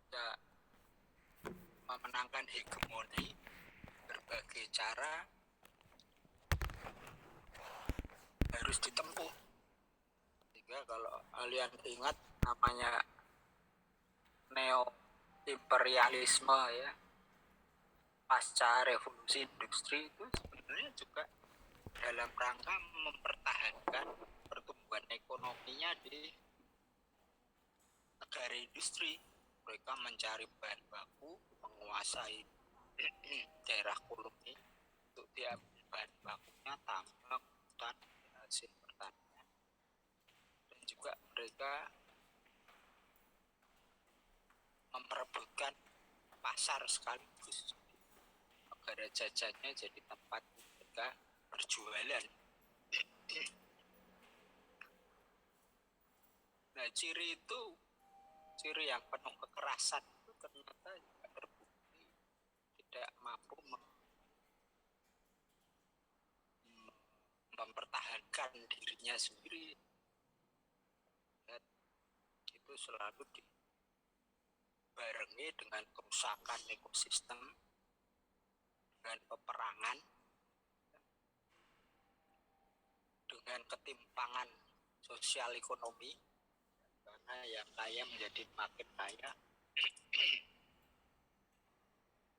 bisa memenangkan hegemoni berbagai cara harus ditempuh. Sehingga kalau kalian ingat namanya neo imperialisme ya, pasca revolusi industri itu sebenarnya juga dalam rangka mempertahankan pertumbuhan ekonominya di negara industri. Mereka mencari bahan baku, menguasai daerah koloni untuk diambil bahan bakunya, tambang, hutan, hasil pertanian. Dan juga mereka memperebutkan pasar sekaligus. Negara jajannya jadi tempat mereka berjualan. Nah, ciri yang penuh kekerasan itu ternyata juga terbukti tidak mampu mempertahankan dirinya sendiri. Dan itu selalu dibarengi dengan kerusakan ekosistem, dengan peperangan, dengan ketimpangan sosial ekonomi, karena yang kaya menjadi makin kaya.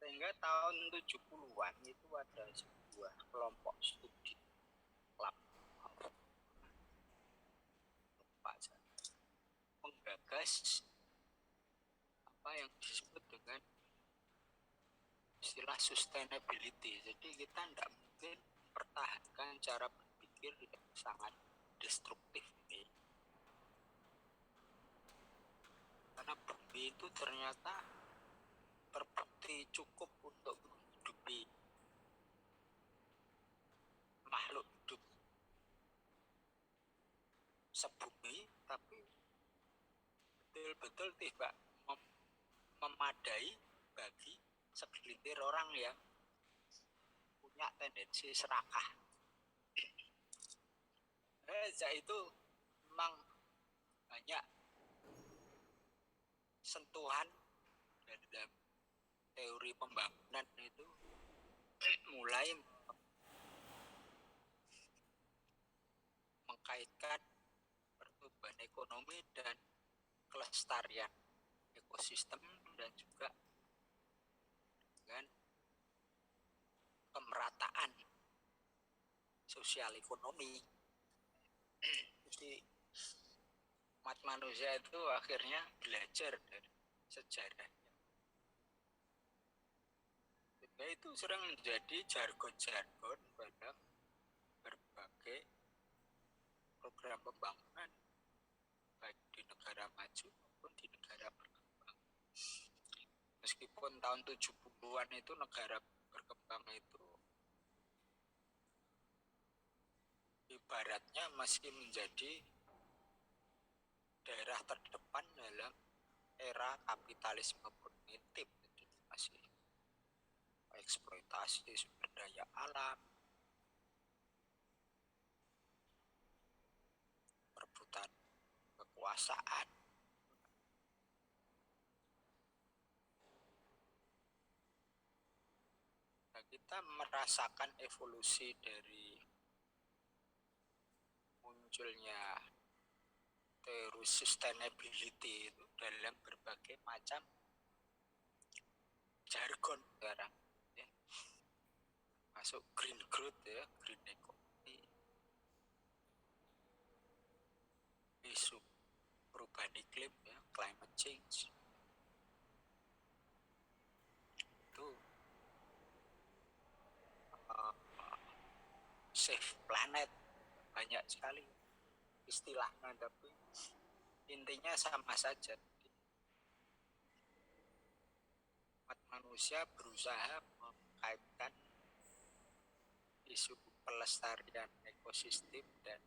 Sehingga tahun 70-an itu ada sebuah kelompok studi klub menggagas apa yang disebut dengan istilah sustainability. Jadi kita tidak mungkin mempertahankan cara berpikir yang sangat destruktif ini, karena bumi itu ternyata terbukti cukup untuk menghidupi makhluk hidup sebumi, tapi betul-betul tidak memadai bagi segelintir orang yang punya tendensi serakah. Sejak itu memang banyak sentuhan dalam teori pembangunan itu mulai mengkaitkan pertumbuhan ekonomi dan kelestarian ekosistem, dan juga dengan pemerataan sosial ekonomi. Jadi umat manusia itu akhirnya belajar dari sejarahnya. Sehingga itu sering menjadi jargon-jargon pada berbagai program pembangunan, baik di negara maju maupun di negara berkembang. Meskipun tahun 70-an itu negara berkembang itu ibaratnya masih menjadi daerah terdepan dalam era kapitalisme primitif, jadi masih eksploitasi sumber daya alam, perebutan kekuasaan. Nah, kita merasakan evolusi dari munculnya teori sustainability itu dalam berbagai macam jargon sekarang ya. Masuk green growth ya, green economy, isu perubahan iklim ya, climate change, itu save planet, banyak sekali istilahnya, tapi intinya sama saja. Umat manusia berusaha mengkaitkan isu pelestarian ekosistem dan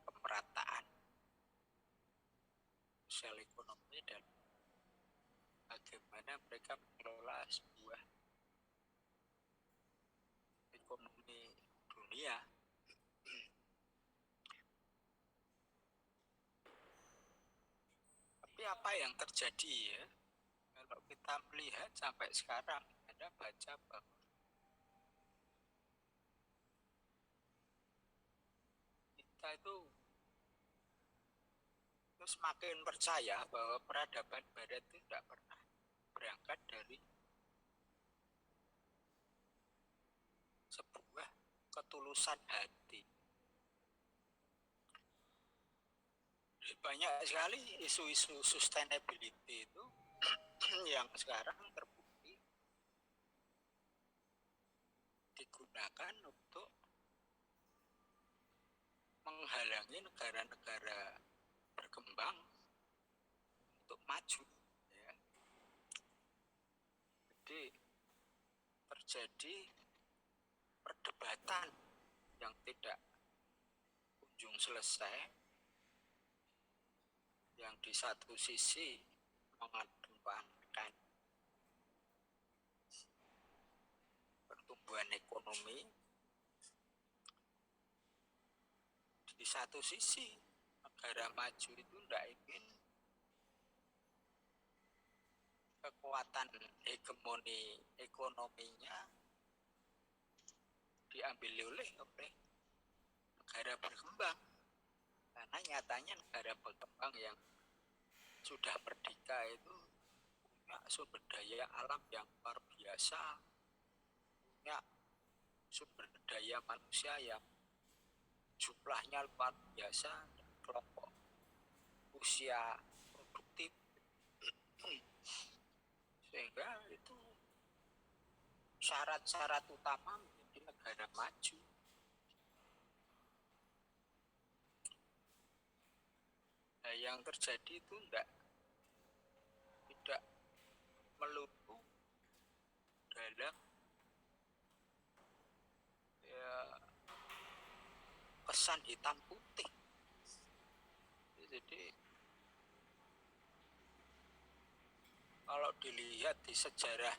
pemerataan sosial ekonomi, dan bagaimana mereka mengelola sebuah ekonomi dunia. Tapi apa yang terjadi ya kalau kita melihat sampai sekarang, Anda baca bahwa kita itu semakin percaya bahwa peradaban Barat itu tidak pernah berangkat dari sebuah ketulusan hati. Banyak sekali isu-isu sustainability itu yang sekarang terbukti digunakan untuk menghalangi negara-negara berkembang untuk maju, ya. Jadi terjadi perdebatan yang tidak kunjung selesai, yang di satu sisi mengedepankan pertumbuhan ekonomi, di satu sisi negara maju itu tidak ingin kekuatan hegemoni ekonominya diambil oleh negara berkembang, karena nyatanya negara berkembang yang sudah merdeka itu punya sumber daya alam yang luar biasa, punya sumber daya manusia yang jumlahnya luar biasa, kelompok usia produktif, sehingga itu syarat-syarat utama menjadi negara maju. Nah, yang terjadi itu tidak melulu dalam kesan hitam putih. Jadi kalau dilihat di sejarah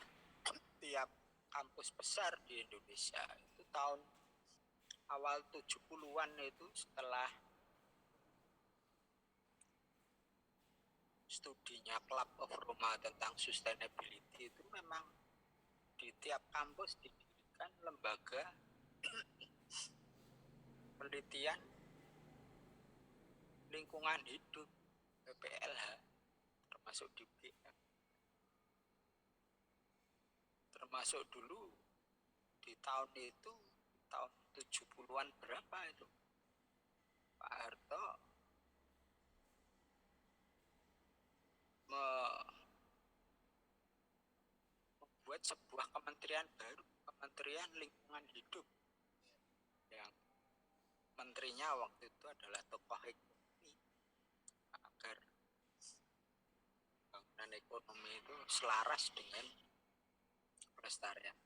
tiap kampus besar di Indonesia itu tahun awal 70-an itu, setelah studinya Club of Roma tentang sustainability, itu memang di tiap kampus didirikan lembaga penelitian lingkungan hidup, PPLH, termasuk di UGM. Termasuk dulu di tahun itu, tahun 70-an berapa itu, Pak Harto membuat sebuah kementerian baru, Kementerian Lingkungan Hidup, yang menterinya waktu itu adalah tokoh ekonomi, agar bangunan ekonomi itu selaras dengan pelestarian.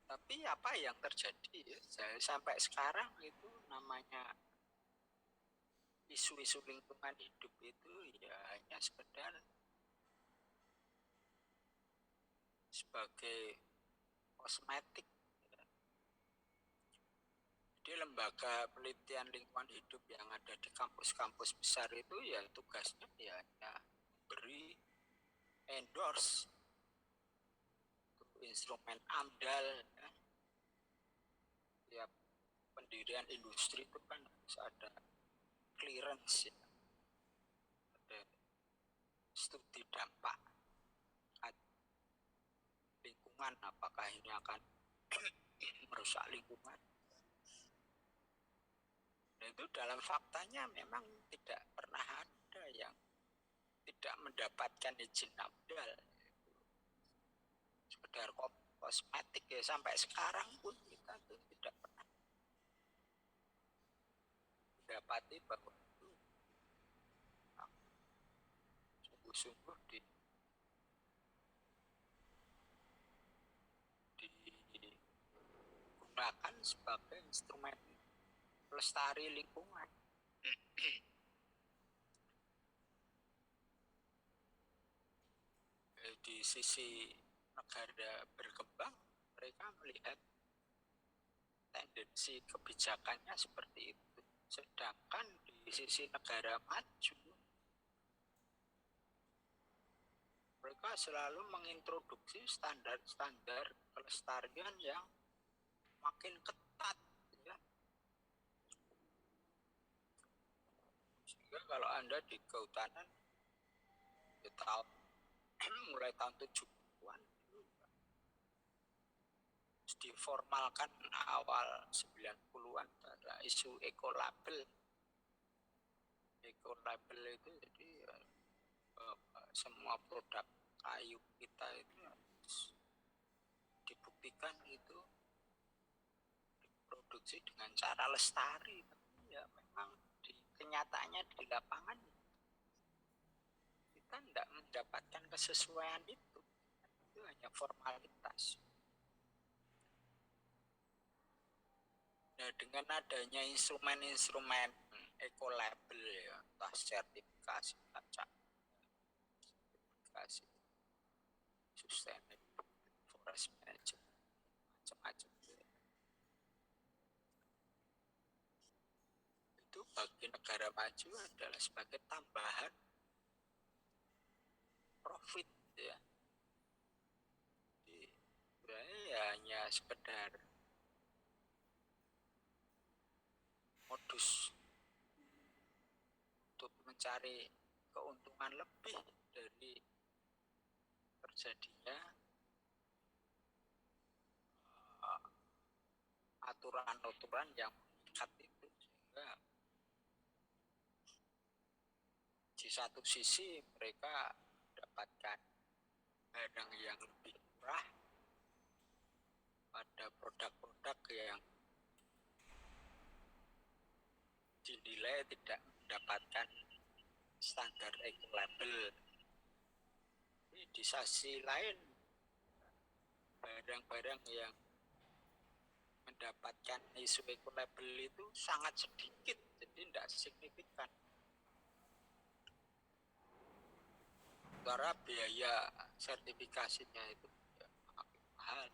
Tapi apa yang terjadi sampai sekarang itu namanya isu-isu lingkungan hidup itu ya hanya sekedar sebagai kosmetik. Jadi lembaga penelitian lingkungan hidup yang ada di kampus-kampus besar itu ya tugasnya ya hanya beri endorse instrumen AMDAL, ya. Tiap pendirian industri itu kan harus ada clearance, ya. Ada studi dampak lingkungan, apakah ini akan merusak lingkungan. Nah, itu dalam faktanya memang tidak pernah ada yang tidak mendapatkan izin AMDAL. Sekedar kosmetik, ya. Sampai sekarang pun kita tuh tidak pernah mendapati bahwa itu sungguh-sungguh digunakan sebagai instrumen pelestari lingkungan. Di sisi negara berkembang, mereka melihat tendensi kebijakannya seperti itu. Sedangkan di sisi negara maju, mereka selalu mengintroduksi standar-standar kelestarian yang makin ketat, ya. Sehingga kalau Anda di kehutanan di tahun mulai tahun 70-an diformalkan awal 90-an ada isu ekolabel. Ekolabel itu jadi semua produk kayu kita itu dibuktikan itu diproduksi dengan cara lestari, tapi ya memang di kenyataannya di lapangan kita tidak mendapatkan kesesuaian itu hanya formalitas. Nah, dengan adanya instrumen-instrumen ekolabel, ya, entah sertifikasi kaca, sertifikasi sustainable forest management, macam-macam, itu bagi negara maju adalah sebagai tambahan profit, ya. Jadi, ya hanya sekedar modus untuk mencari keuntungan lebih dari terjadinya aturan-aturan yang mengikat itu, sehingga di satu sisi mereka mendapatkan barang yang lebih murah pada produk-produk yang dinilai tidak mendapatkan standar ekolabel. Di sisi lain, barang-barang yang mendapatkan isu ekolabel itu sangat sedikit, jadi tidak signifikan. Karena biaya sertifikasinya itu makin mahal.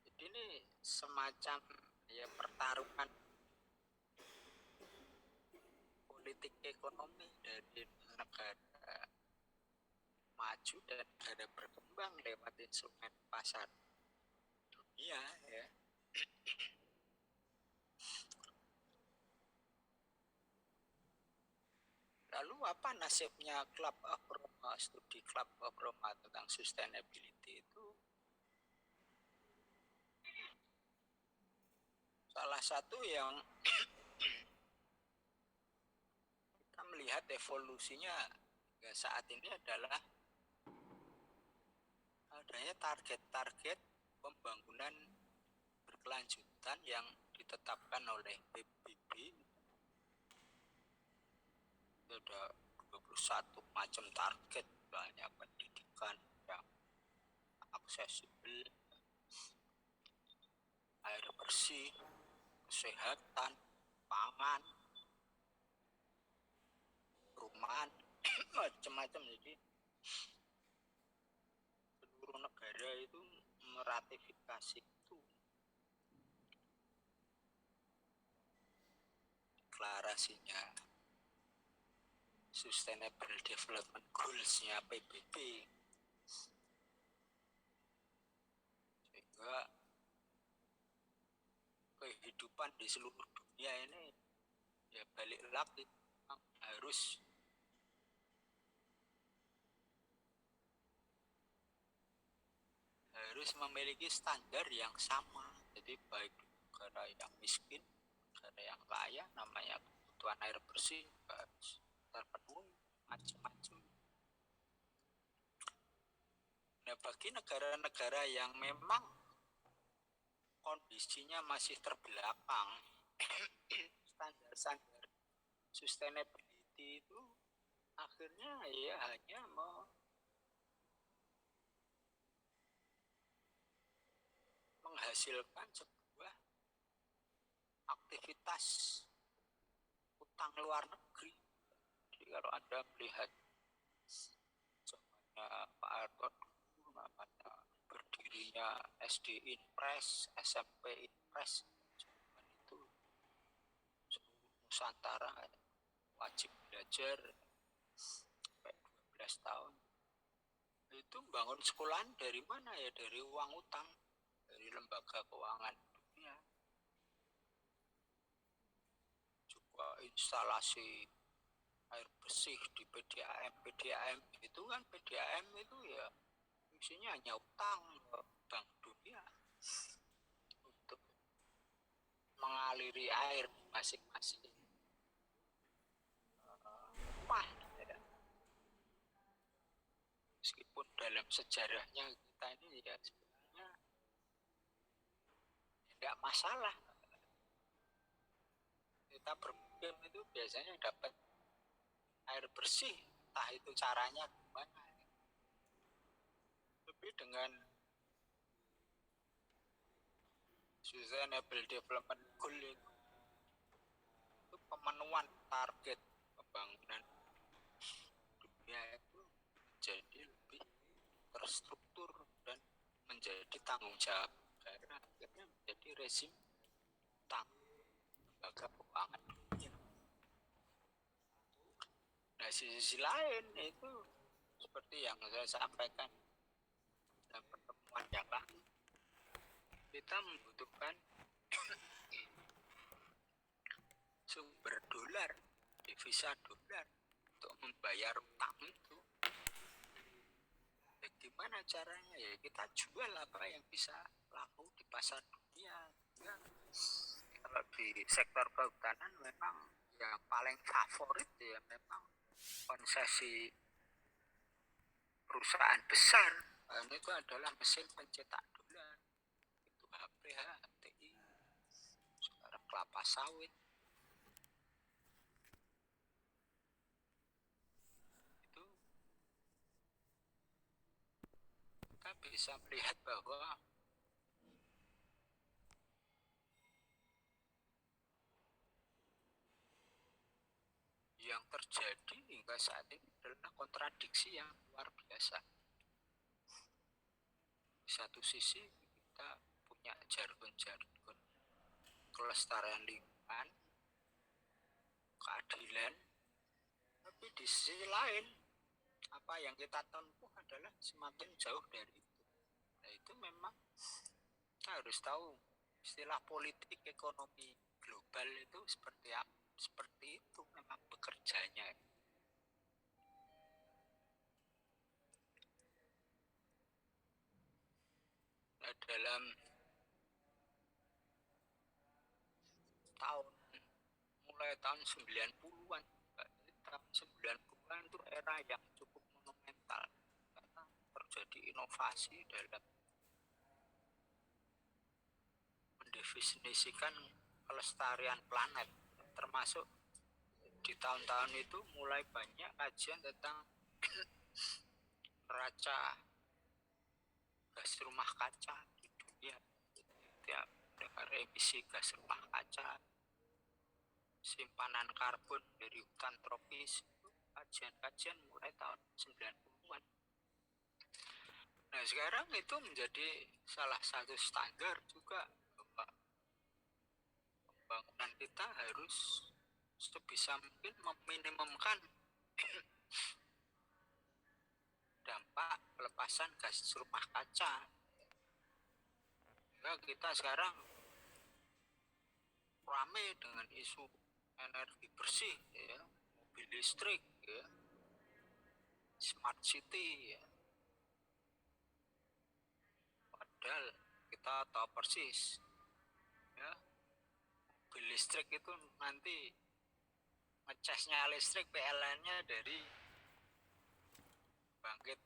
Jadi ini semacam ya pertarungan politik ekonomi dari negara maju dan negara berkembang lewat instrumen pasar dunia, ya. Lalu apa nasibnya Club of Roma, studi Club of Roma tentang sustainability itu? Salah satu yang kita melihat evolusinya hingga saat ini adalah adanya target-target pembangunan berkelanjutan yang ditetapkan oleh PBB. Itu ada 21 macam target, banyak pendidikan yang aksesibel, air bersih, kesehatan, pangan, perumahan, macam-macam. Jadi seluruh negara itu meratifikasi itu. Deklarasinya Sustainable Development Goals-nya PBB. Sehingga kehidupan di seluruh dunia ini ya balik lagi harus memiliki standar yang sama. Jadi baik negara yang miskin, negara yang kaya, namanya kebutuhan air bersih harus terpenuhi, macam-macam. Nah, bagi negara-negara yang memang kondisinya masih terbelakang, standar-standar sustainability itu akhirnya ya hanya menghasilkan sebuah aktivitas utang luar negeri. Jadi kalau Anda melihat zamannya Pak Harto dulu, namanya berdirinya SD Inpres, SMP Inpres, zaman itu seluruh Nusantara wajib belajar sampai 12 tahun. Itu bangun sekolahan dari mana ya? Dari uang utang, dari lembaga keuangan dunia. Juga instalasi air bersih di PDAM. PDAM itu kan, PDAM itu ya fungsinya hanya utang ke Bank Dunia untuk mengaliri air masing-masing rumah. Ya. Meskipun dalam sejarahnya kita ini ya sebenarnya tidak masalah. Kita bermukim itu biasanya dapat air bersih, entah itu caranya gimana. Tapi dengan Sustainable Development Goal itu pemenuhan target pembangunan dunia itu menjadi lebih terstruktur dan menjadi tanggung jawab negara, akhirnya menjadi rezim utang lembaga keuangan dunia. Nah, sisi lain itu seperti yang saya sampaikan dalam pertemuan yang lalu, kita membutuhkan sumber dolar, devisa dolar untuk membayar utang itu. Ya, gimana caranya? Ya kita jual apa yang bisa laku di pasar dunia. Ya, kalau di sektor kehutanan memang yang paling favorit ya memang konsesi perusahaan besar. Ini itu adalah mesin pencetak dolar. Itu HPH, HTI, sekarang kelapa sawit. Itu kita bisa melihat bahwa yang terjadi hingga saat ini adalah kontradiksi yang luar biasa. Di satu sisi kita punya jargon-jargon kelestarian lingkungan, keadilan, tapi di sisi lain apa yang kita tempuh adalah semakin jauh dari itu. Nah, itu memang kita harus tahu istilah politik ekonomi global itu seperti apa. Seperti itu memang bekerjanya. Nah, dalam mulai tahun 90-an, tahun 90-an itu era yang cukup monumental karena terjadi inovasi dalam mendefinisikan kelestarian planet, termasuk di tahun-tahun itu mulai banyak kajian tentang neraca gas rumah kaca di dunia. Tiap negara emisi gas rumah kaca, simpanan karbon dari hutan tropis, kajian-kajian mulai tahun 90-an. Nah, sekarang itu menjadi salah satu standar juga bahwa pembangunan kita harus sebisa mungkin meminimumkan dampak pelepasan gas rumah kaca. Ya, kita sekarang rame dengan isu energi bersih, ya, mobil listrik, ya, smart city, ya. Padahal kita tahu persis, ya, mobil listrik itu nanti ngecasnya listrik PLN-nya dari bangkit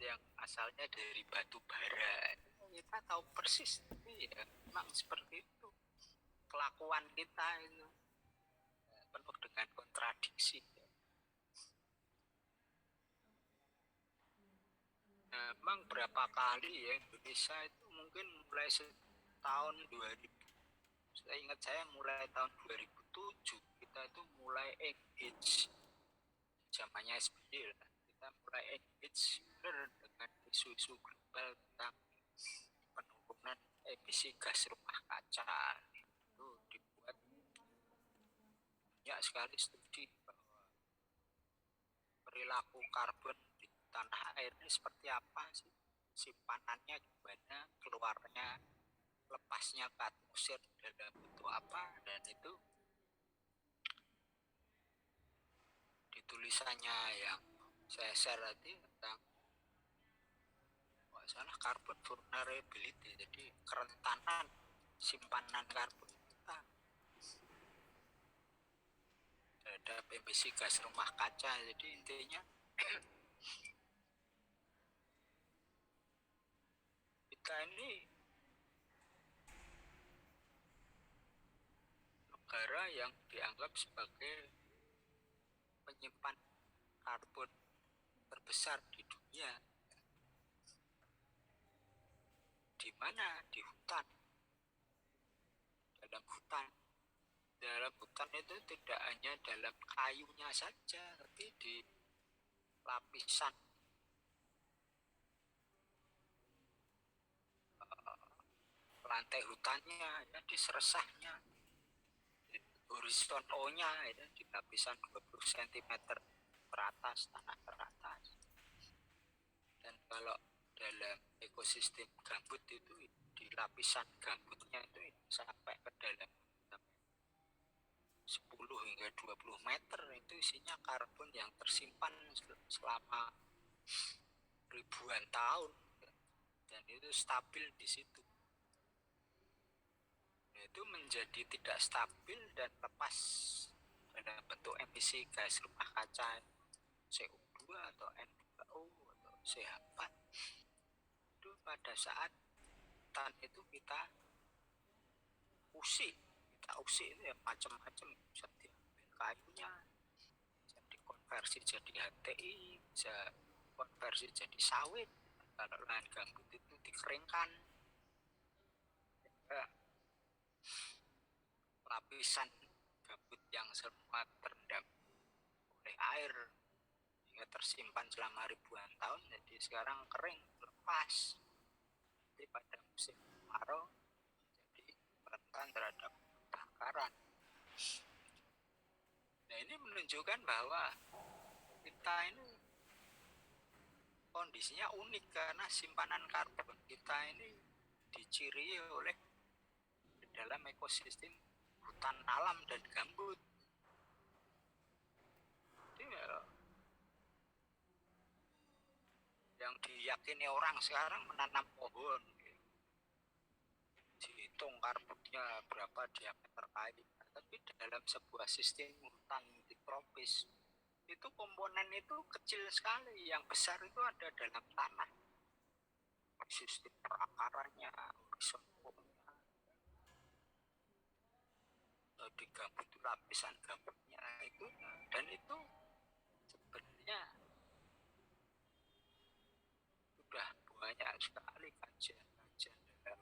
yang asalnya dari batu bara. Kita tahu persis, ya, memang seperti itu kelakuan kita itu penuh dengan kontradiksi. Memang berapa kali ya Indonesia itu mungkin mulai tahun 2000, saya ingat saya mulai tahun 2007 kita itu mulai engage zamannya SBY, kita mulai engage dengan isu-isu global tentang penurunan emisi gas rumah kaca. Itu dibuat banyak sekali studi bahwa perilaku karbon di tanah air ini seperti apa sih, simpanannya gimana, keluarnya, lepasnya ke atmosfer dalam bentuk apa. Dan itu di tulisannya yang saya share tadi tentang salah carbon vulnerability, jadi kerentanan simpanan karbon kita terhadap emisi gas rumah kaca. Jadi intinya kita ini negara yang dianggap sebagai penyimpan karbon terbesar di dunia, di mana di hutan. Dalam hutan itu tidak hanya dalam kayunya saja, tapi di lapisan lantai hutannya, ya, di seresahnya, di horizon O-nya, ya, di lapisan 20 cm teratas, tanah teratas. Dan kalau dalam ekosistem gambut itu di lapisan gambutnya itu sampai ke dalam 10 hingga 20 meter itu isinya karbon yang tersimpan selama ribuan tahun, dan itu stabil di situ. Nah, itu menjadi tidak stabil dan lepas dalam bentuk emisi gas rumah kaca CO2 atau N2O atau CH4 itu pada saat hutan itu kita usik itu ya macam-macam, bisa diambil kayunya, bisa dikonversi jadi HTI, bisa konversi jadi sawit. Kalau lahan gambut itu dikeringkan, ya, lapisan gambut yang semua terendam oleh air hingga tersimpan selama ribuan tahun, jadi sekarang kering, lepas. Jadi pada musim kemarau jadi rentan terhadap kebakaran. Nah, ini menunjukkan bahwa kita ini kondisinya unik karena simpanan karbon kita ini diciri oleh dalam ekosistem hutan alam dan gambut. Jadi, yang diyakini orang sekarang menanam pohon, dihitung karbonnya berapa diameter kayu, tapi dalam sebuah sistem hutan tropis itu komponen itu kecil sekali, yang besar itu ada dalam tanah, sistem perakarannya, horizon di gambut itu lapisan gambutnya itu, dan itu sebenarnya sudah banyak sekali kajian-kajian dalam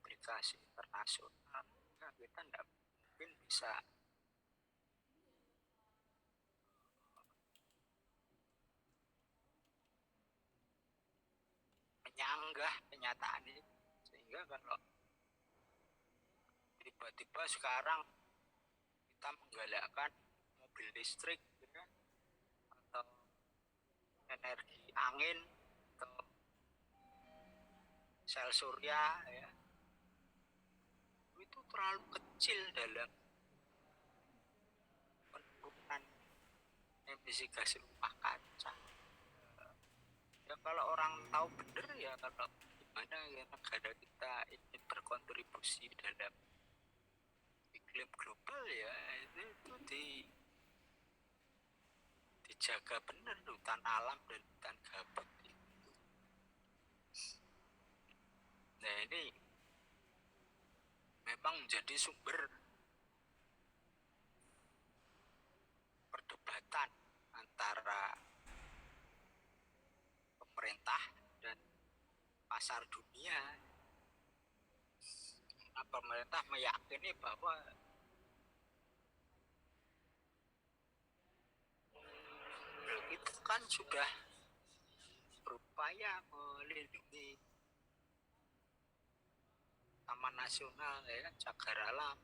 publikasi internasional. Nah, kita tidak mungkin bisa menyanggah kenyataan ini, sehingga kalau tiba-tiba sekarang kita menggalakkan mobil listrik, ya, atau energi angin atau sel surya, ya, itu terlalu kecil dalam penurunan emisi gas rumah kaca. Ya kalau orang tahu benar, ya kalau gimana ya negara kita ini berkontribusi dalam iklim global, ya itu dijaga benar hutan alam dan hutan gambut itu. Nah, ini memang menjadi sumber perdebatan antara pemerintah dan pasar dunia. Nah, pemerintah meyakini bahwa itu kan sudah berupaya melindungi taman nasional, ya, cagar alam.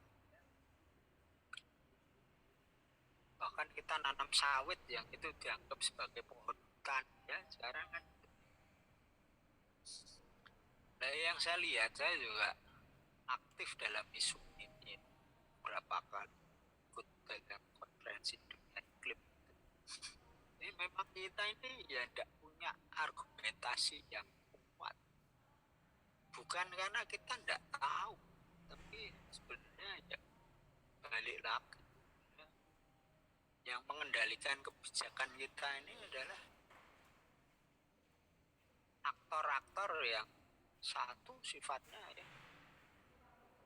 Bahkan kita nanam sawit yang itu dianggap sebagai pohon hutan ya sekarang kan. Nah, yang saya lihat, saya juga aktif dalam isu ini berapa kali ikut dalam konferensi dunia iklim. Ini memang kita ini ya tidak punya argumentasi yang kuat, bukan karena kita tidak tahu, tapi sebenarnya ya balik lagi ya, yang mengendalikan kebijakan kita ini adalah aktor-aktor yang satu sifatnya ya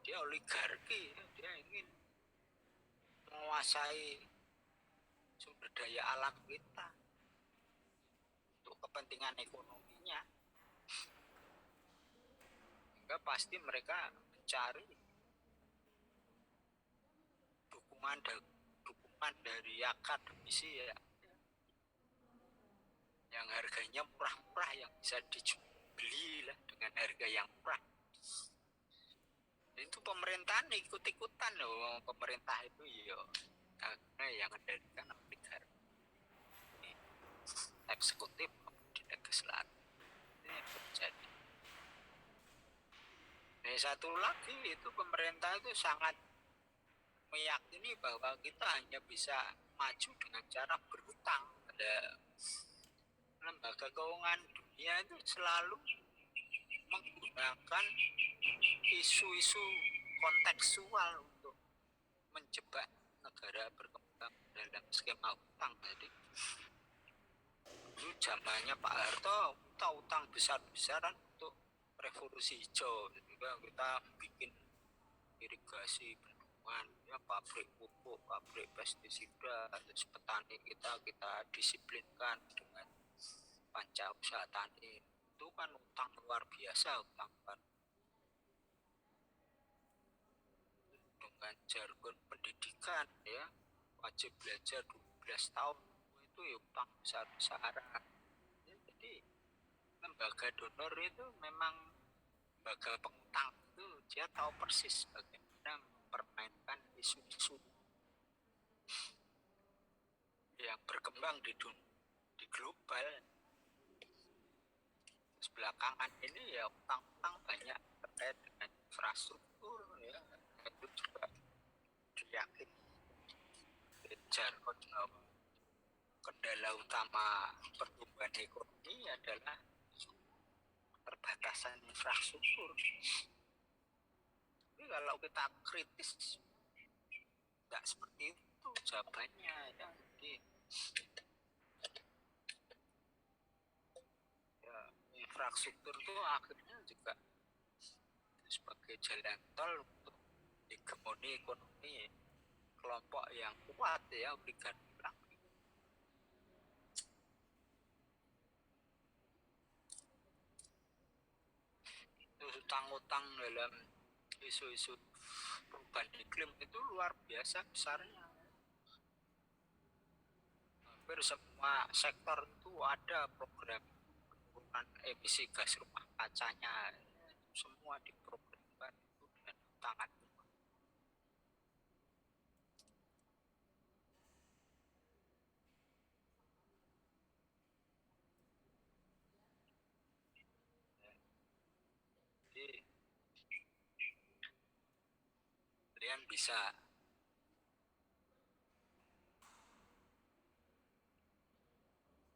dia oligarki ya, dia ingin menguasai sumber daya alam kita untuk kepentingan ekonominya, sehingga pasti mereka mencari dukungan dari akademisi ya, yang harganya murah-murah, yang bisa dibeli lah dengan harga yang murah. Itu pemerintahan ikut-ikutan loh, pemerintah itu ya karena yang kendalikan oligarki eksekutif di legislatif ini yang terjadi. Nah, satu lagi itu pemerintah itu sangat meyakini bahwa kita hanya bisa maju dengan cara berhutang. Ada lembaga keuangan dunia itu selalu menggunakan isu-isu kontekstual untuk menjebak negara berkembang dalam skema hutang. Jadi dulu zamannya Pak Harto kita hutang besar-besaran untuk revolusi hijau, juga kita bikin irigasi bendungan ya, pabrik pupuk, pabrik pestisida, terus petani kita disiplinkan dengan panca usaha tani. Itu kan utang luar biasa, utang kan dengan jargon pendidikan ya, wajib belajar 12 tahun itu ya utang besar-besaran ya. Jadi lembaga donor itu memang lembaga pengutang, itu dia tahu persis bagaimana mempermainkan isu-isu yang berkembang di global. Terus belakangan ini ya utang-utang banyak terkait dengan infrastruktur ya, itu juga diyakini jargon kendala utama pertumbuhan ekonomi adalah keterbatasan infrastruktur. Tapi kalau kita kritis tidak seperti itu jawabannya ya. Jadi ya, infrastruktur itu akhirnya juga sebagai jalan tol untuk hegemoni ekonomi kelompok yang kuat ya, oligarki. Utang-utang dalam isu-isu perubahan iklim itu luar biasa besarnya. Hampir semua sektor itu ada program penurunan emisi gas rumah kacanya, semua diprogramkan itu dengan utangan. Jadi kalian bisa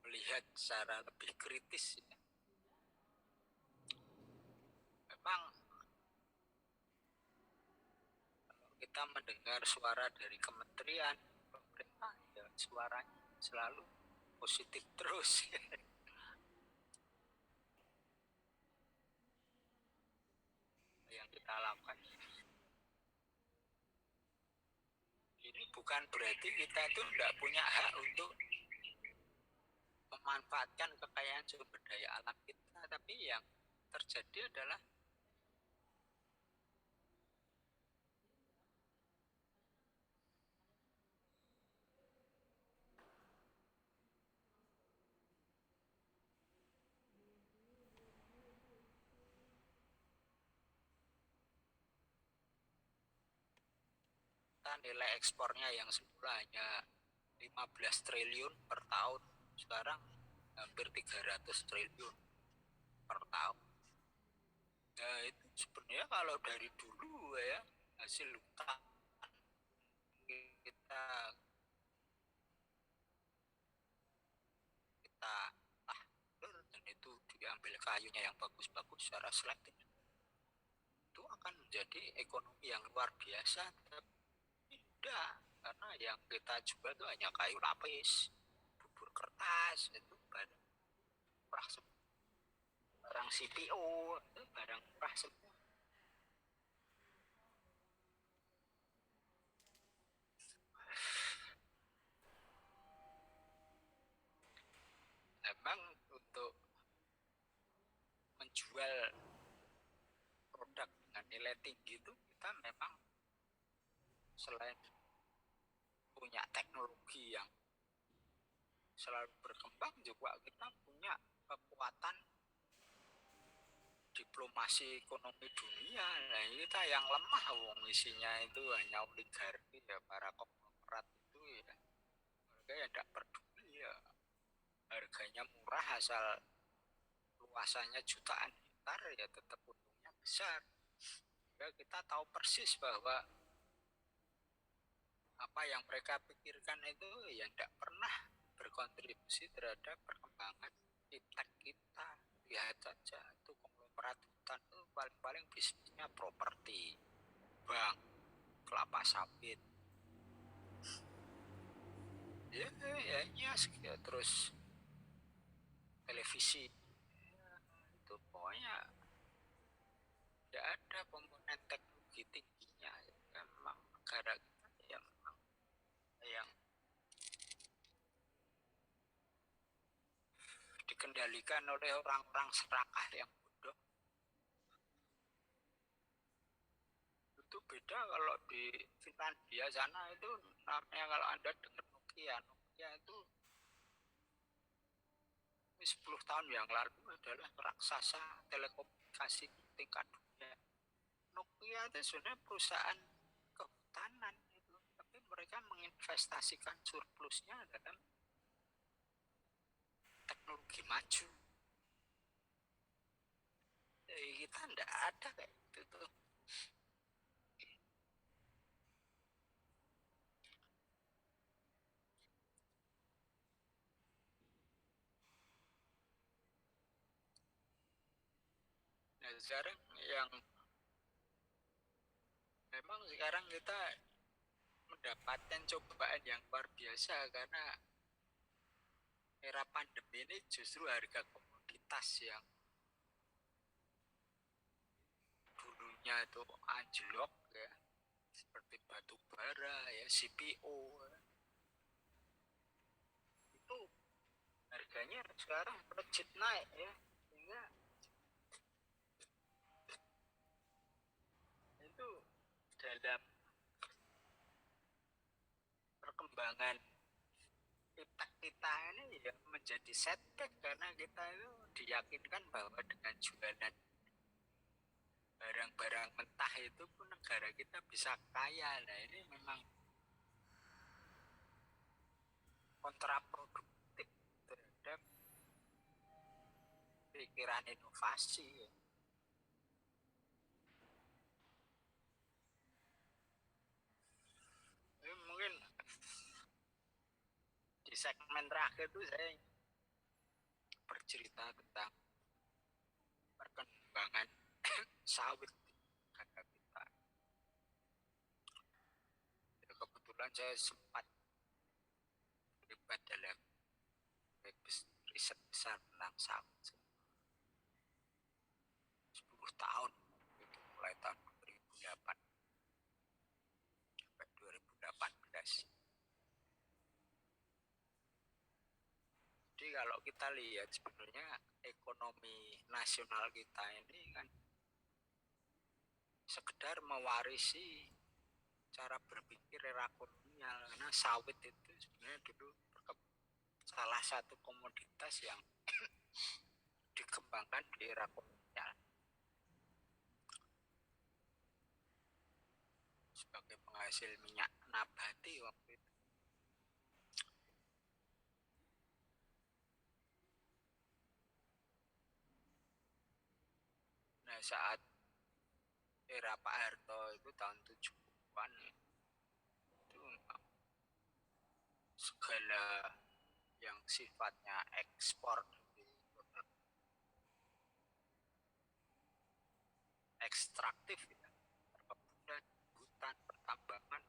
melihat secara lebih kritis ya. Memang kalau kita mendengar suara dari kementerian pemerintah ya suaranya selalu positif terus. Yang kita lakukan ini bukan berarti kita itu tidak punya hak untuk memanfaatkan kekayaan sumber daya alam kita, tapi yang terjadi adalah nilai ekspornya yang semula hanya 15 triliun per tahun, sekarang hampir 300 triliun per tahun. Nah itu sebenarnya kalau dari dulu ya hasil hutan kita kita ah dan itu diambil kayunya yang bagus-bagus secara selektif, itu akan menjadi ekonomi yang luar biasa. Tapi tidak, karena yang kita jual itu hanya kayu lapis, bubur kertas, itu barang murah semua. Barang CPO itu barang murah semua. Memang untuk menjual produk dengan nilai tinggi itu kita memang selain punya teknologi yang selalu berkembang, juga kita punya kekuatan diplomasi ekonomi dunia. Nah kita yang lemah, wong isinya itu hanya oligarki ya, para konglomerat itu ya, mereka ya tidak peduli ya, harganya murah asal luasannya jutaan hektar ya tetap untungnya besar. Ya kita tahu persis bahwa apa yang mereka pikirkan itu ya tidak pernah berkontribusi terhadap perkembangan iptek kita. Lihat saja itu konglomerat hutan itu paling-paling bisnisnya properti, bank, kelapa sawit, ya ya, terus televisi, ya, itu pokoknya tidak ada komponen teknologi tingginya. Ya, memang negara kita ya memang yang dikendalikan oleh orang-orang serakah yang bodoh. Itu beda kalau di Finlandia sana itu namanya, kalau Anda dengar Nokia, Nokia itu 10 tahun yang lalu adalah raksasa telekomunikasi tingkat dunia. Nokia itu sebenarnya perusahaan kehutanan itu, tapi mereka menginvestasikan surplusnya dalam teknologi maju. Kita tidak ada kayak gitu tuh. Nah sekarang yang memang sekarang kita mendapatkan cobaan yang luar biasa, karena era pandemi ini justru harga komoditas yang dulunya itu anjlok ya, seperti batu bara ya, CPO ya, itu harganya sekarang melejit naik ya, sehingga itu dalam perkembangan kita ini ya menjadi setback, karena kita itu diyakinkan bahwa dengan jualan barang-barang mentah itu pun negara kita bisa kaya. Nah ini memang kontraproduktif terhadap pikiran inovasi ya. Mungkin di segmen terakhir itu saya bercerita tentang perkembangan sawit di negara kita. Ya, kebetulan saya sempat terlibat dalam riset besar tentang sawit 10 tahun, itu mulai tahun 2008 sampai 2018. Jadi kalau kita lihat sebenarnya ekonomi nasional kita ini kan sekedar mewarisi cara berpikir era kolonial, karena sawit itu sebenarnya dulu salah satu komoditas yang dikembangkan di era kolonial sebagai penghasil minyak nabati waktu itu. saat era Pak Harto itu tahun 70-an itu segala yang sifatnya ekspor ekstraktif ya, perkebunan, hutan, pertambangan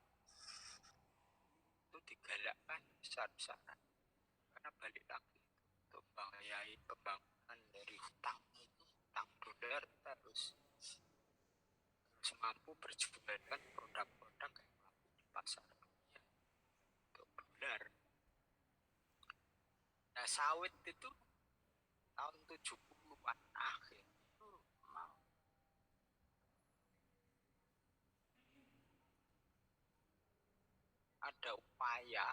itu digalakkan besar-besaran karena balik lagi untuk membiayai pembangunan dari hutang dolar terus mampu berjualan produk-produk yang mampu di pasar dunia untuk dolar. Nah sawit itu tahun 70-an akhir itu ada upaya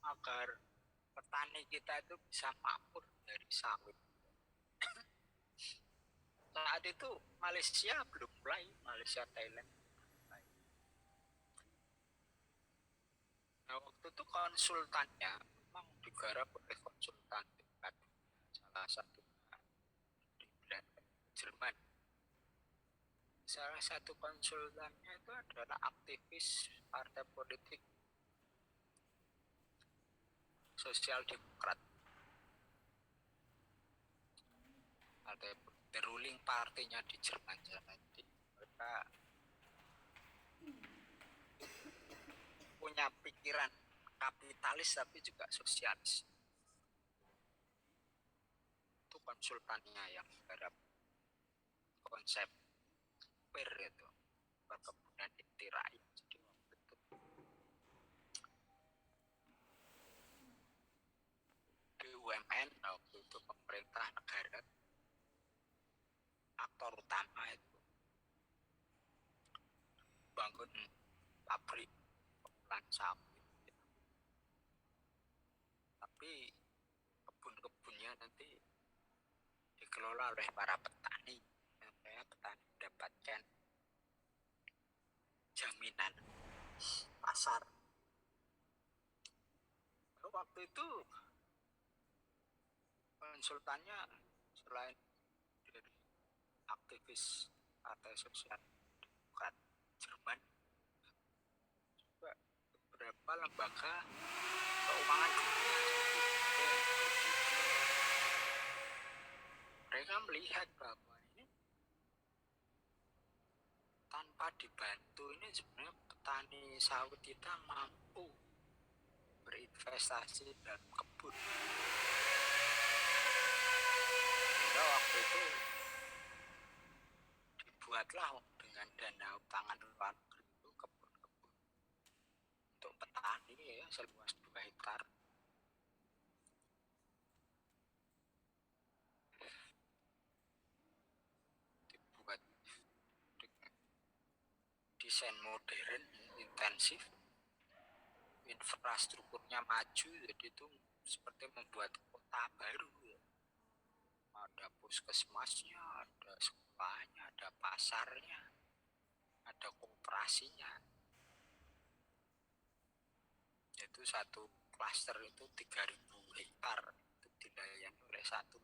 agar petani kita itu bisa makmur dari sawit. Saat itu Malaysia belum mulai, Malaysia Thailand. Nah waktu itu konsultannya memang digarap oleh konsultan tingkat salah satu di Belanda, Jerman. Salah satu konsultannya itu adalah aktivis partai politik Sosial Demokrat, the ruling partinya di Jerman. Jadi mereka punya pikiran kapitalis tapi juga sosialis. Itu konsultannya yang menggarap konsep PIR itu, perkebunan inti rakyat. Jadi waktu itu BUMN, waktu itu pemerintah negara, aktor utama itu bangun pabrik pengolahan sawit. Tapi kebun-kebunnya nanti dikelola oleh para petani, supaya petani mendapatkan jaminan pasar. Waktu itu konsultannya selain dari aktivis partai sosial demokrat Jerman, juga beberapa lembaga keuangan dunia. Mereka melihat bahwa ini tanpa dibantu ini sebenarnya petani sawit kita mampu berinvestasi dalam kebun. Sehingga waktu itu dibuatlah dengan dana utangan luar negeri itu kebun-kebun untuk petani ya seluas 2 hektar. Dibuat dengan desain modern, intensif, infrastrukturnya maju, jadi itu seperti membuat kota baru ya. Ada puskesmasnya, ada sekolahnya, ada pasarnya, ada kooperasinya. Itu satu klaster itu 3.000 hektar itu dilayani oleh satu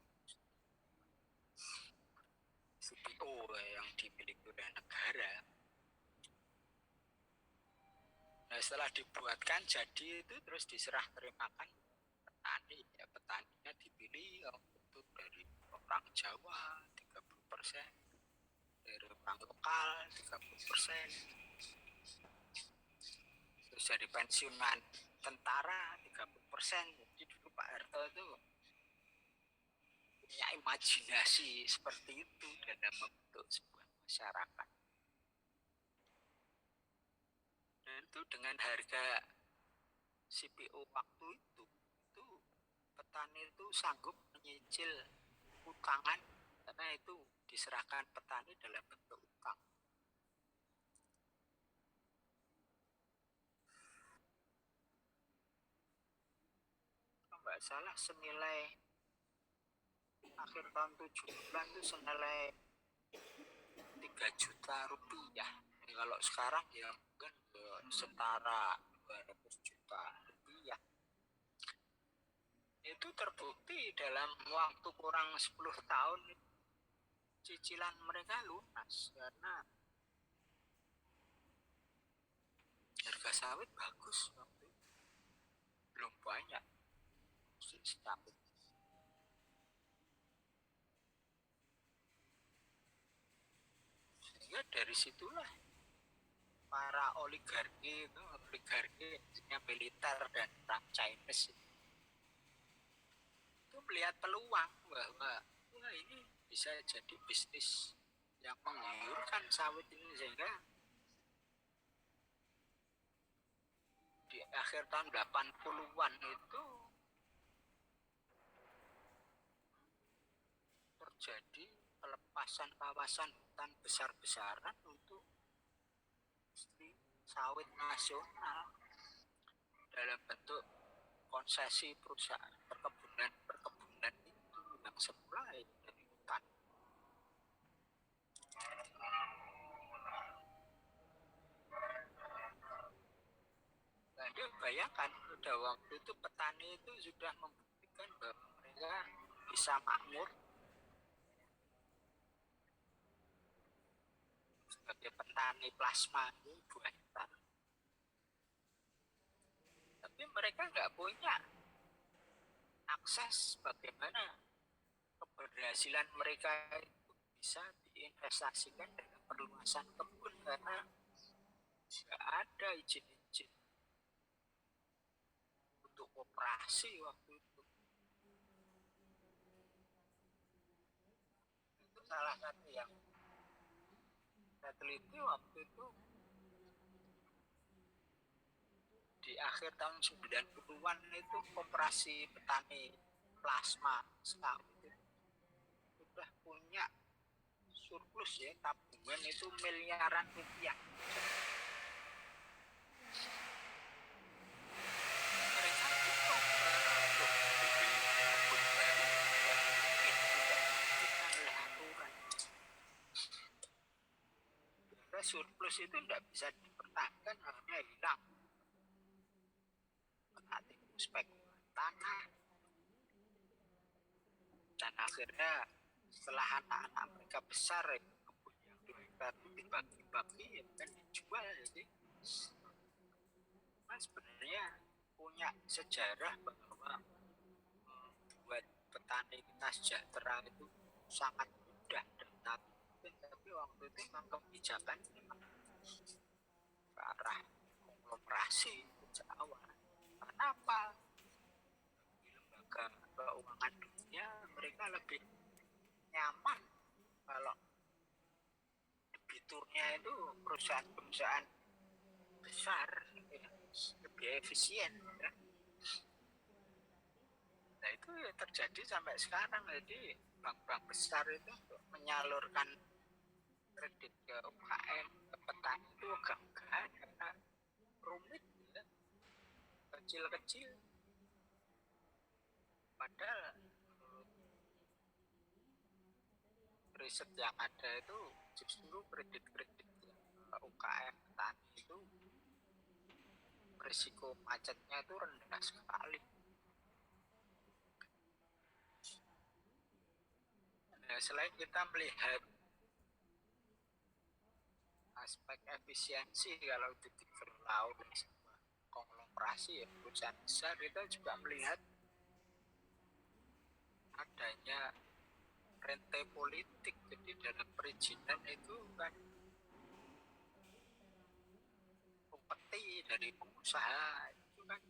CPO yang dimiliki oleh negara. Nah setelah dibuatkan jadi itu terus diserah terimakan petani, ya petaninya dipilih itu dari orang Jawa 30%, dari orang lokal 30%, terus dari pensiunan tentara 30%. Jadi dulu Pak Harto itu punya imajinasi seperti itu dalam membentuk sebuah masyarakat. Dan itu dengan harga CPO waktu itu petani itu sanggup menyicil utangan karena itu diserahkan petani dalam bentuk utang. Kalau nggak salah senilai akhir tahun 70-an itu senilai 3 juta rupiah. Jadi kalau sekarang ya mungkin setara 200 juta rupiah. Itu terbukti dalam waktu kurang 10 tahun cicilan mereka lunas karena harga sawit bagus waktu itu. Belum banyak sawit. Sehingga dari situlah para oligarki militer dan perang Chinese itu melihat peluang bahwa wah ini bisa jadi bisnis yang menggiurkan sawit ini, sehingga di akhir tahun 80-an itu terjadi pelepasan kawasan hutan besar-besaran untuk industri sawit nasional dalam bentuk konsesi perusahaan perkebunan itu yang semula dari hutan. Nah, dia bayangkan pada waktu itu petani itu sudah membuktikan bahwa mereka bisa makmur sebagai petani plasma itu 2 hektar. Tapi mereka nggak punya akses bagaimana keberhasilan mereka itu bisa diinvestasikan dalam perluasan kebun karena nggak ada izin-izin untuk operasi waktu itu. Itu salah satu yang saya teliti waktu itu di akhir tahun 90-an itu koperasi petani plasma sawit itu sudah punya surplus ya, tabungan itu miliaran rupiah. Mereka cukup untuk beli kebun baru dan mungkin tidak dilanjutkan oleh aturan. Karena surplus itu tidak bisa dipertahankan, akhirnya hilang. Berarti spekulasi tanah. Dan akhirnya setelah anak-anak mereka besar, kebun yang 2 hektar itu dibagi-bagi ya kan dijual. Jadi mas sebenarnya punya sejarah bahwa buat petani kita sejahtera itu sangat mudah dan tapi waktu itu memang kebijakan memang ke arah konglomerasi sejak awal. Kenapa? Di lembaga keuangan dunia mereka lebih nyaman kalau debiturnya itu perusahaan-perusahaan besar, lebih efisien ya. Nah itu ya terjadi sampai sekarang. Jadi bank-bank besar itu untuk menyalurkan kredit ke UKM, ke petani itu agak enggak karena rumit ya, kecil-kecil. Padahal riset yang ada itu justru kredit-kredit UKM petani itu risiko macetnya itu rendah sekali. Nah, selain kita melihat aspek efisiensi kalau itu dikelola oleh sebuah konglomerasi ya, perusahaan besar, kita juga melihat adanya rente politik. Jadi dalam perizinan itu kan upeti dari pengusaha itu kan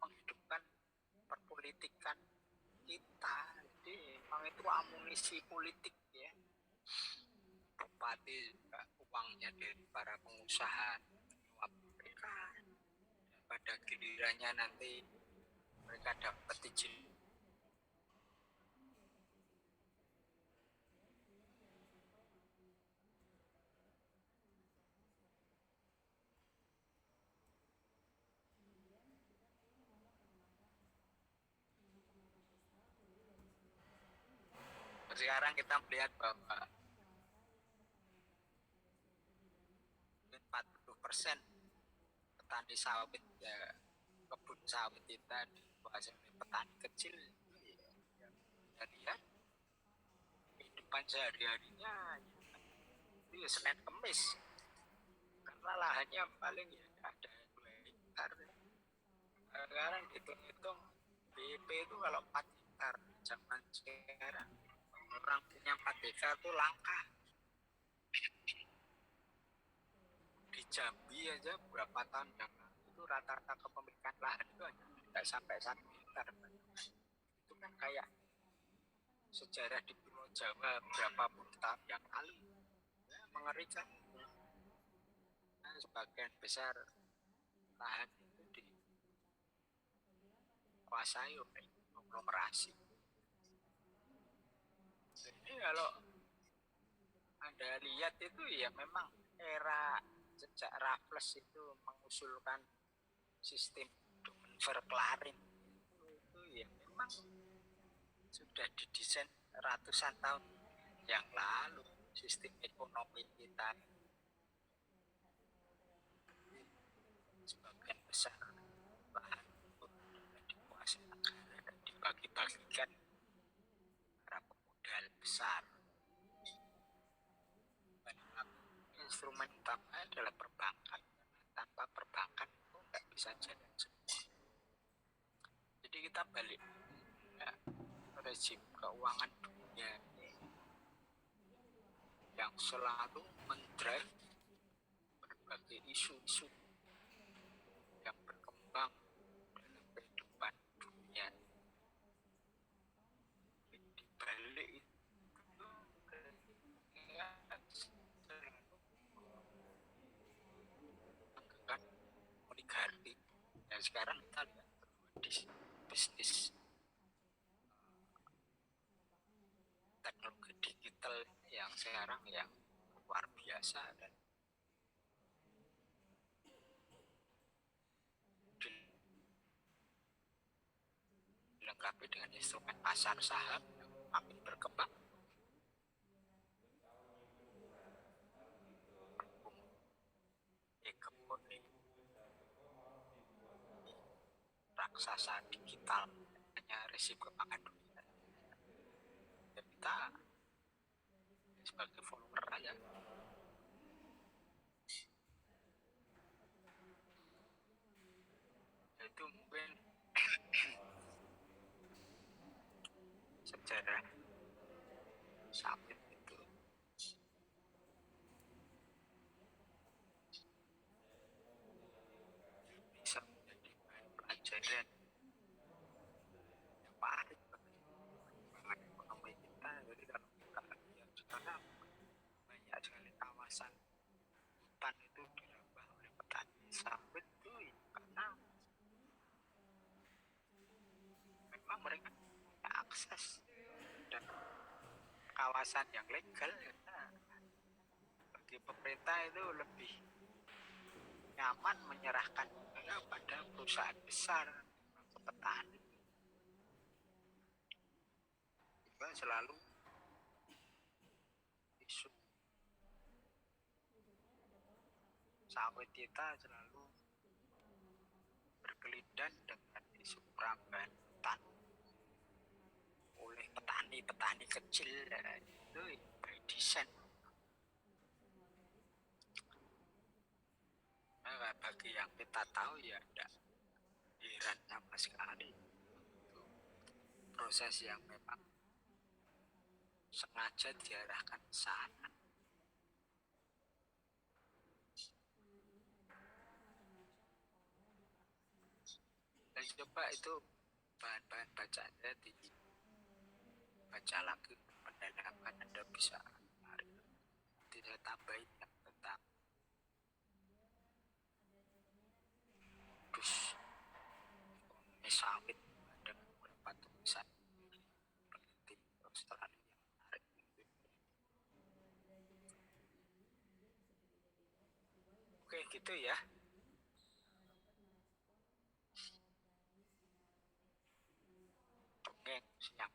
menghidupkan perpolitikan kita. Jadi memang itu amunisi politik ya. Bupati juga uangnya dari para pengusaha menyuap mereka, pada gilirannya nanti mereka dapat izin sekarang kita melihat bahwa 40% petani sawit ya, kebun sawit kita di dikuasai petani kecil. Ya, kita lihat kehidupan sehari-harinya itu ya Senin Kemis, karena lahannya paling ya ada 2 hektar. Sekarang hitung-hitung BIP itu kalau 4 hektar zaman sekarang orang punya 4 hektar itu langka. Di Jambi aja berapa tahun yang lalu itu rata-rata kepemilikan lahan itu hanya tidak sampai 1 hektar. Itu kan kayak sejarah di Pulau Jawa berapa puluh tahun yang lalu, ya, mengerikan. Nah, sebagian besar lahan itu dikuasai oleh konglomerasi. Jadi kalau Anda lihat itu ya memang era sejak Raffles itu mengusulkan sistem verklaring itu ya memang sudah didesain ratusan tahun yang lalu. Sistem ekonomi kita sebagian besar lahan itu dikuasai negara dan dibagi-bagikan para pemodal besar. Instrumen utama adalah perbankan. Tanpa perbankan itu nggak bisa jalan semua. Jadi kita balik ya, rezim keuangan dunia ini yang selalu mendrive berbagai isu-isu yang berkembang dalam kehidupan dunia. Di balik itu ya, mengangkat oligarki. Dan sekarang kita lihat di bisnis teknologi digital yang sekarang yang luar biasa dan dilengkapi dengan instrumen pasar saham yang makin berkembang. Hegemoni raksasa digital hanya rezim keuangan dunia. Dan kita sebagai follower aja. Itu mungkin sejarah sawit itu bisa menjadi bahan pelajaran yang menarik bagi perkembangan ekonomi kita. Jadi kalau kita lihat sekarang banyak sekali kawasan hutan itu dirambah oleh petani sawit itu ya, karena memang mereka punya akses dan kawasan yang legal. Karena bagi pemerintah itu lebih nyaman menyerahkan pada perusahaan besar ke petani. Juga selalu isu sawit kita selalu berkelindan dengan isu perambahan hutan oleh petani-petani kecil. Itu by design. Nah, bagi yang kita tahu ya tidak heran sama sekali. Itu proses yang memang sengaja diarahkan ke sana. Dan coba itu bahan-bahan bacaannya dibaca lagi pendalaman, Anda bisa tidak tambahin yang tentang dus ekonomi sawit. Ada beberapa tulisan peneliti Australia yang menarik. Oke gitu ya. Dongeng siang.